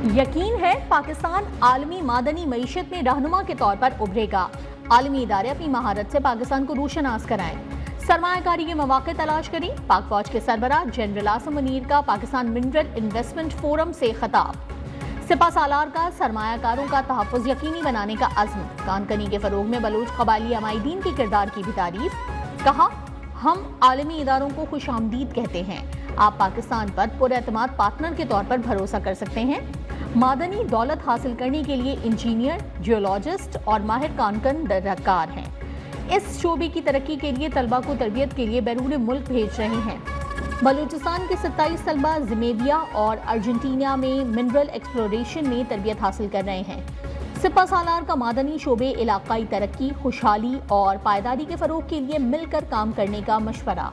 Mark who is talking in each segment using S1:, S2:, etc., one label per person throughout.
S1: यकीन है पाकिस्तान आलमी मादनी मईशत में रहनुमा के तौर पर उभरेगा। आलमी इदारे अपनी महारत से पाकिस्तान को रोशनास कराएं, सरमायाकारी के मौके तलाश करें। पाक फौज के सरबराह जनरल आसिम मुनीर का पाकिस्तान मिनरल इन्वेस्टमेंट फोरम से खिताब। सिपा सालार का सरमायाकारों का तहफ़्फ़ुज़ यकीनी बनाने का अज़्म। कानकनी के फरोग में बलूच कबायली अमायदीन के किरदार की भी तारीफ। कहा, हम आलमी इदारों को खुशामदीद कहते हैं। आप पाकिस्तान पर पुरएतमाद पार्टनर के तौर पर भरोसा कर सकते हैं। मादनी दौलत हासिल करने के लिए इंजीनियर, जियोलॉजिस्ट और माहिर कानकन दरकार हैं। इस शोबे की तरक्की के लिए तलबा को तरबियत के लिए बैरून मुल्क भेज रहे हैं। बलूचिस्तान के 27 तलबा ज़िम्बाब्वे और अर्जेंटीना में मिनरल एक्सप्लोरेशन में तरबियत हासिल कर रहे हैं। सिपा सालार का मादनी शोबे इलाकाई तरक्की, खुशहाली और पायदारी के फरोग के लिए मिलकर काम करने का मशवरा।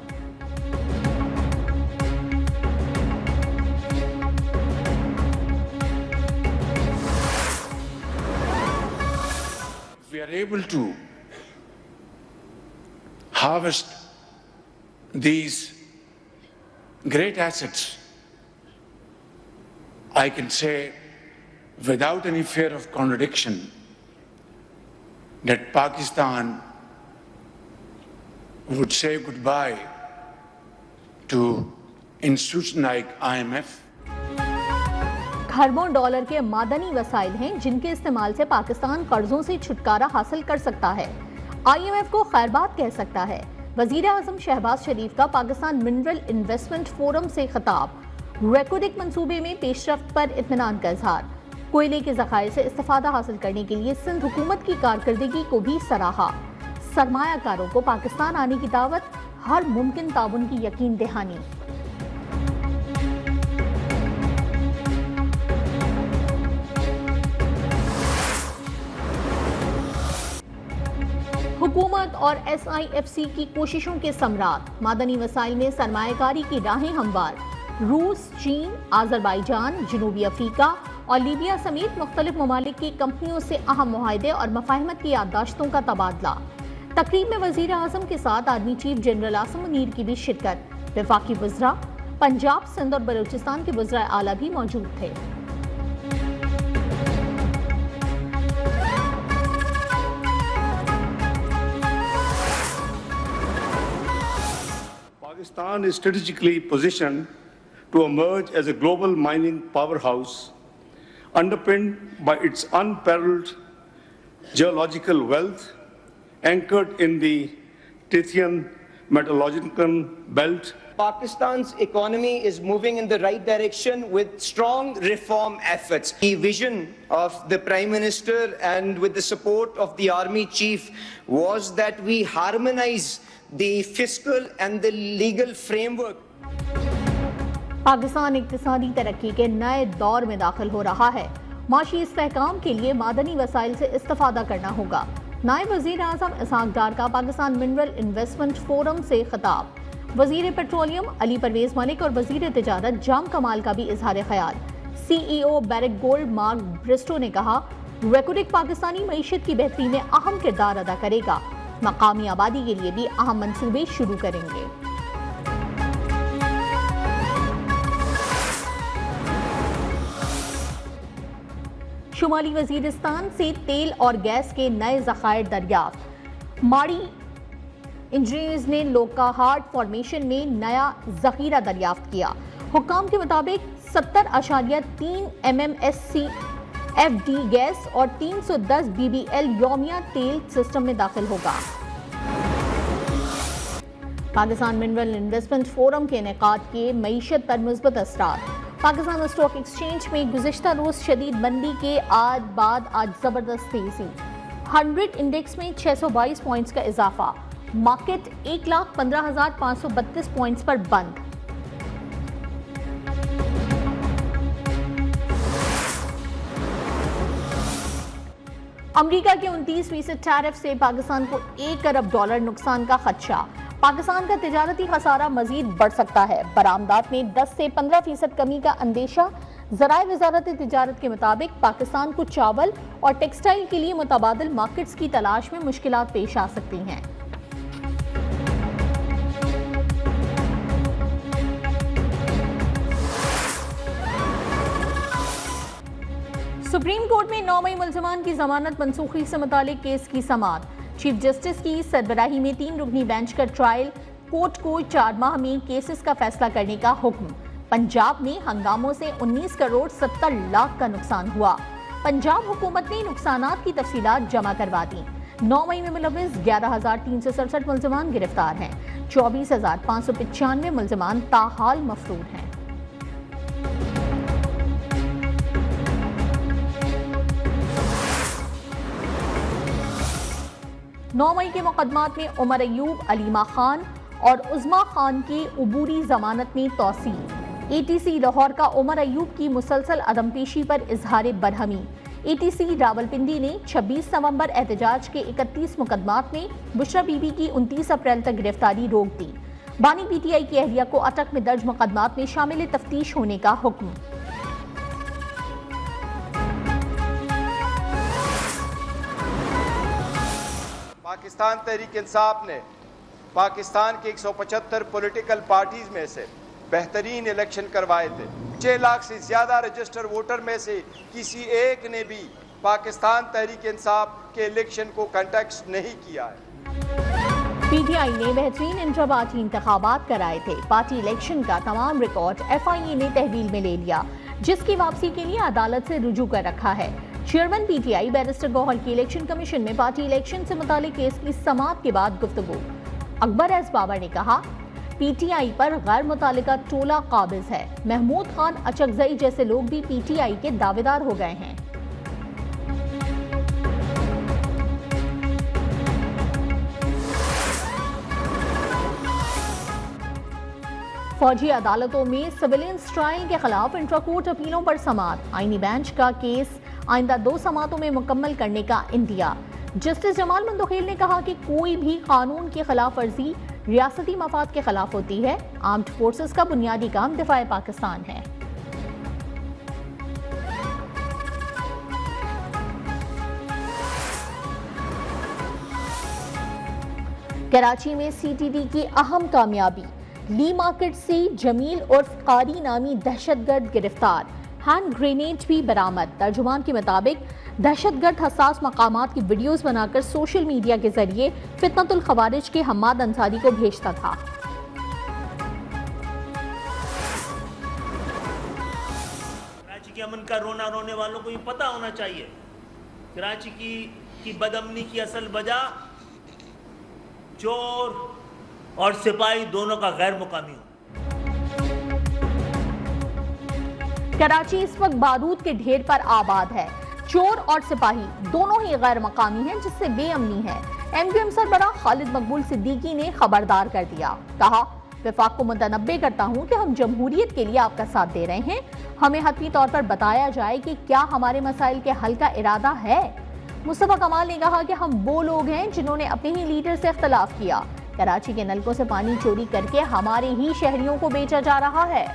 S2: We are able to harvest these great assets, I can say without any fear of contradiction that Pakistan would say goodbye to institutions like IMF.
S1: खरबों डॉलर के मादनी वसाइल हैं जिनके इस्तेमाल से पाकिस्तान कर्जों से छुटकारा हासिल कर सकता है। IMF को खैरबाद कह सकता है। वजीर आज़म शहबाज शरीफ का पाकिस्तान मिनरल इन्वेस्टमेंट फोरम से खिताब। रेकोडिक मंसूबे में पेशरफ्त पर इत्मीनान का इजहार। कोयले के ज़खायर से इस्तिफादा हासिल करने के लिए सिंध हुकूमत की कारकर्दगी को भी सराहा। सरमायाकारों को पाकिस्तान आने की दावत, हर मुमकिन ताउन की यकीन दहानी। हुकूमत और SIFC की कोशिशों के समरात। मादनी वसाइल में सरमायाकारी की राहें हमवार। रूस, चीन, आज़रबाईजान, जनूबी अफ्रीका और लीबिया समेत मुख्तलिफ ममालिक की कंपनियों से अहम मुआहदे और मफाहिमत की याददाश्तों का तबादला। तकरीब में वजीर आज़म के साथ army chief general Asim Munir की भी शिरकत। वफाकी वज़रा, पंजाब, सिंध और बलूचिस्तान के वज़राए आला भी मौजूद थे।
S3: Pakistan is strategically positioned to emerge as a global mining powerhouse, underpinned by its unparalleled geological wealth, anchored in the Tethyan metallurgical belt.
S4: Pakistan's economy is moving in the right direction with strong reform efforts. The vision of the Prime Minister and with the support of the Army Chief was that we harmonize the fiscal and the legal framework.
S1: Pakistan इक्तिसादी तरक्की के नए दौर में दाखिल हो रहा है। माशी इस्तेहकाम के लिए मादनी वसाइल से इस्तिफादा करना होगा। नायब वजीर आज़म इसहाक डार का पाकिस्तान मिनरल इन्वेस्टमेंट फोरम से खिताब। वजीर पेट्रोलियम अली परवेज मलिक और वजीर तिजारत जाम कमाल का भी इजहार ख्याल। CEO Barrick Gold Mark Bristow ने कहा, रेकोडिक पाकिस्तानी मईशत की बेहतरी में अहम किरदार अदा करेगा। मकामी आबादी के लिए भी अहम मंसूबे शुरू करेंगे। शुमाली वजीरिस्तान से तेल और गैस के नए ज़खायर दरियाफ्त। माड़ी इंजीनियर्स ने लोकाहार्ट फॉर्मेशन में नया ज़खीरा दरियाफ्त किया। हुक्काम के मुताबिक 70.3 MMSC FD गैस और 310 BBL योमिया तेल सिस्टम में दाखिल होगा। पाकिस्तान मिनरल इन्वेस्टमेंट फोरम के इनेकाद के मईशत पर मुस्बत असरार। पाकिस्तान स्टॉक एक्सचेंज में गुज़िश्ता रोज़ शदीद मंदी के बाद आज ज़बरदस्त तेजी। 100 इंडेक्स में 622 पॉइंट्स का इजाफा। मार्केट 1,15,532 पॉइंट्स पर बंद। अमेरिका के 29% टैरिफ से पाकिस्तान को $1 अरब नुकसान का खदशा। पाकिस्तान का तिजारती खसारा मजीद बढ़ सकता है। बरामदात में 10 से 15% कमी का अंदेशा। ज़राए वज़ारत तिजारत के मुताबिक पाकिस्तान को चावल और टेक्सटाइल के लिए मुतबादिल मार्केट्स की तलाश में मुश्किलात पेश आ सकती हैं। सुप्रीम कोर्ट में 9 मई मुल्ज़िमान की जमानत मनसूखी से मुतालिक केस की समाअत। चीफ जस्टिस की सरबराही में 3 रुकनी बेंच का ट्रायल कोर्ट को 4 माह में केसेस का फैसला करने का हुक्म। पंजाब में हंगामों से 19 करोड़ 70 लाख का नुकसान हुआ। पंजाब हुकूमत ने नुकसानात की तफसीलात जमा करवा दी। 9 मई में मुलविस 11,367 मुल्ज़िमान गिरफ्तार हैं। 24,595 मुल्ज़िमान ताहाल मफरूर हैं। नौ मई के मुकदमात में उमर अयूब, अलीमा खान और उज़मा खान की उबूरी जमानत में तौसी। ATC लाहौर का उमर अयूब की मुसलसल अदमपेशी पर इजहार बरहमी। ATC रावलपिंडी ने 26 नवंबर एहतजाज के 31 मुकदमात में बुशरा बीबी की 29 अप्रैल तक गिरफ्तारी रोक दी। बानी PTI की अहलिया को अटक में दर्ज मुकदमात में शामिल तफ्तीश होने का हुक्म।
S5: पाकिस्तान तहरीक इंसाफ ने पाकिस्तान के 175 पॉलिटिकल पार्टीज में से बेहतरीन इलेक्शन करवाए थे। 6 लाख से ज्यादा रजिस्टर वोटर में से किसी एक ने भी पाकिस्तान तहरीक इंसाफ के इलेक्शन को कंटेक्स्ट नहीं किया है।
S1: PTI ने बेहतरीन इंतखाबाती इंतखाबात कराए थे। पार्टी इलेक्शन का तमाम रिकॉर्ड FIA ने तहवील में ले लिया, जिसकी वापसी के लिए अदालत से रुजू कर रखा है। चेयरमैन PTI बैरिस्टर गौहर की इलेक्शन कमीशन में पार्टी इलेक्शन से मुतालिक केस की समाअत के बाद गुफ्तगू। अकबर एस बाबर ने कहा, PTI पर गैर मुतालिका टोला काबिज है। महमूद खान अचकजई जैसे लोग भी PTI के दावेदार हो गए हैं। फौजी अदालतों में सिविलियंस ट्रायल के खिलाफ इंट्राकोर्ट अपीलों पर समाअत। आईनी बेंच का केस आइंदा 2 समाअतों में मुकम्मल करने का इंदिया। जस्टिस जमाल मंदोखेल ने कहा कि कोई भी कानून की खिलाफ वर्जी रियासती मफाद के खिलाफ होती है। आर्म्ड फोर्सेस का बुनियादी काम दिफाए पाकिस्तान है। कराची में CTD की अहम कामयाबी। ली मार्केट से जमील उर्फ कारी नामी दहशतगर्द गिरफ्तार। हैंड ग्रेनेड भी बरामद। तर्जुमान के मुताबिक दहशतगर्द हसास मकामात की वीडियोस बनाकर सोशल मीडिया के जरिए फितनतुल खवारिज के हम्माद अंसारी को भेजता था।
S6: कराची के अमन का रोना रोने वालों को ये पता होना चाहिए, कराची की बदअमनी की असल वजह चोर और सिपाही दोनों का गैर मुकामी हो।
S1: कराची इस वक्त बारूद के ढेर पर आबाद है। चोर और सिपाही दोनों ही गैर मकामी हैं, जिससे बेअमनी है। MQM सरबराह खालिद मकबूल सिद्दीकी ने खबरदार कर दिया। कहा, वफाक को मुतनब्बे करता हूं कि हम जमहूरियत के लिए आपका साथ दे रहे हैं। हमें हतमी तौर पर बताया जाए कि क्या हमारे मसाइल के हल का इरादा है। मुस्तफा कमाल ने कहा कि हम वो लोग हैं जिन्होंने अपने ही लीडर से इख्तलाफ किया। कराची के नलकों से पानी चोरी करके हमारे ही शहरियों को बेचा जा रहा है।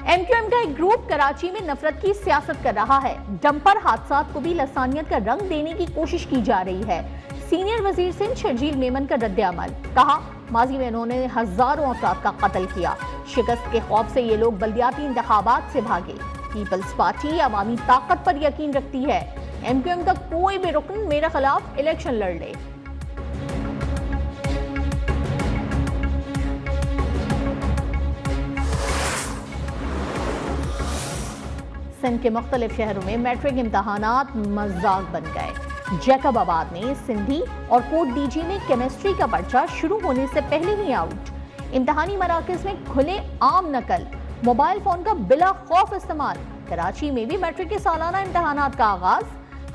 S1: MQM का एक ग्रुप कराची में नफरत की सियासत कर रहा है। डंपर हादसात को भी लसानियत का रंग देने की कोशिश की जा रही है। सीनियर वजीर सिंध शर्जील मेमन का रद्द-ए-अमल। कहा, माजी में उन्होंने हजारों अफराद का कत्ल किया। शिकस्त के खौफ से ये लोग बल्दियाती इंतखाबात से भागे। पीपल्स पार्टी अवामी ताकत पर यकीन रखती है। MQM का कोई भी रुकन मेरे खिलाफ इलेक्शन लड़ ले। सिंध के मुख्तलिफ शहरों में मैट्रिक इम्तहानात मजाक बन गए। जैकबाबाद में सिंधी और कोट DG में केमिस्ट्री का पर्चा शुरू होने से पहले ही आउट। इम्तहानी मराकज में खुले आम नकल, मोबाइल फोन का बिला खौफ इस्तेमाल। कराची में भी मैट्रिक के सालाना इम्तहानात का आगाज।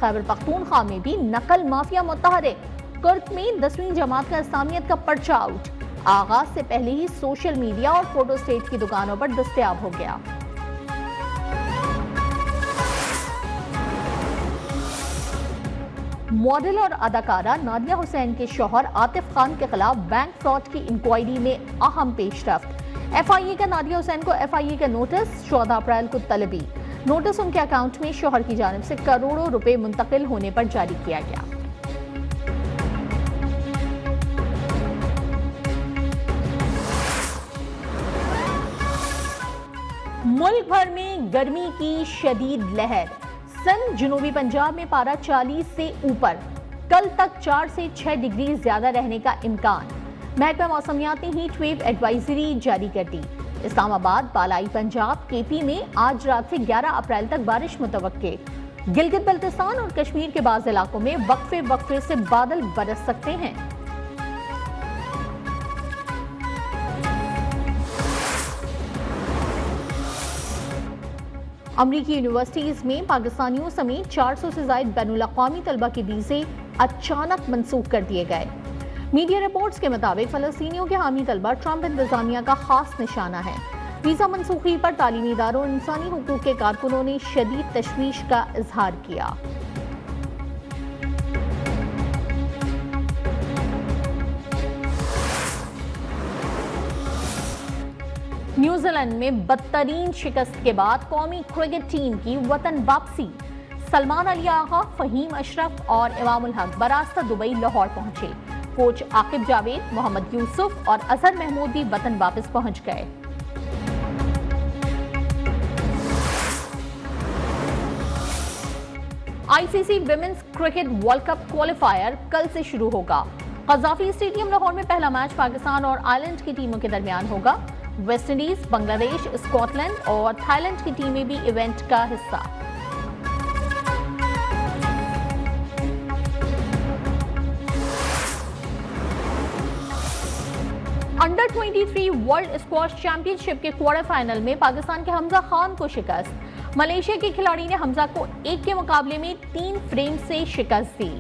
S1: खैबर पख्तूनख्वा में भी नकल माफिया मुतहरिक। कुर्क में 10वीं जमात का इस्लामियत का पर्चा आउट। आगाज से पहले ही सोशल मीडिया और फोटो स्टेट की दुकानों पर दस्तयाब हो गया। मॉडल और अदाकारा नादिया हुसैन के शौहर आतिफ खान के खिलाफ बैंक फ्रॉड की इंक्वायरी में अहम पेशरफ्त। FIA का नादिया हुसैन को FIA का नोटिस 14 अप्रैल को तलबी। नोटिस उनके अकाउंट में शौहर की जानिब से करोड़ों रुपए मुंतकिल होने पर जारी किया गया। मुल्क भर में गर्मी की शदीद लहर। सिंध, जनूबी पंजाब में पारा 40 से ऊपर, कल तक 4 से 6 डिग्री ज्यादा रहने का इम्कान। महकमा मौसमियात ने हीट वेव एडवाइजरी जारी कर दी। इस्लामाबाद, बालाई पंजाब, केपी में आज रात से 11 अप्रैल तक बारिश मुतवक्के। गिलगित बल्तिस्तान और कश्मीर के बाज़ इलाकों में वक्फे वक्फे से बादल बरस सकते हैं। अमरीकी यूनिवर्सिटीज में पाकिस्तानियों समेत 400 से ज्यादा बैनुल-अक़वामी तलबा के वीजे अचानक मनसूख कर दिए गए। मीडिया रिपोर्ट्स के मुताबिक फलस्तीनियों के हामी तलबा ट्रंप इंतजामिया का खास निशाना है। वीजा मनसूखी पर तालीमी इदारों और इंसानी हुकूक के कारकुनों ने शदीद तशवीश का इजहार किया। न्यूजीलैंड में बदतरीन शिकस्त के बाद कौमी क्रिकेट टीम की वतन वापसी। सलमान अली आगा, फहीम अशरफ और इमामुल हक बरास्ता दुबई लाहौर पहुंचे। कोच आकिब जावेद, मोहम्मद यूसुफ और अजहर महमूद भी वतन वापस पहुंच गए। ICC women's cricket world cup qualifier कल से शुरू होगा। कज़ाफी स्टेडियम लाहौर में पहला मैच पाकिस्तान और आयरलैंड की टीमों के दरमियान होगा। वेस्ट इंडीज, बांग्लादेश, स्कॉटलैंड और थाईलैंड की टीमें भी इवेंट का हिस्सा। अंडर 23 वर्ल्ड स्क्वॉश चैंपियनशिप के क्वार्टर फाइनल में पाकिस्तान के हमजा खान को शिकस्त। मलेशिया के खिलाड़ी ने हमजा को 1 के मुकाबले में 3 फ्रेम से शिकस्त दी।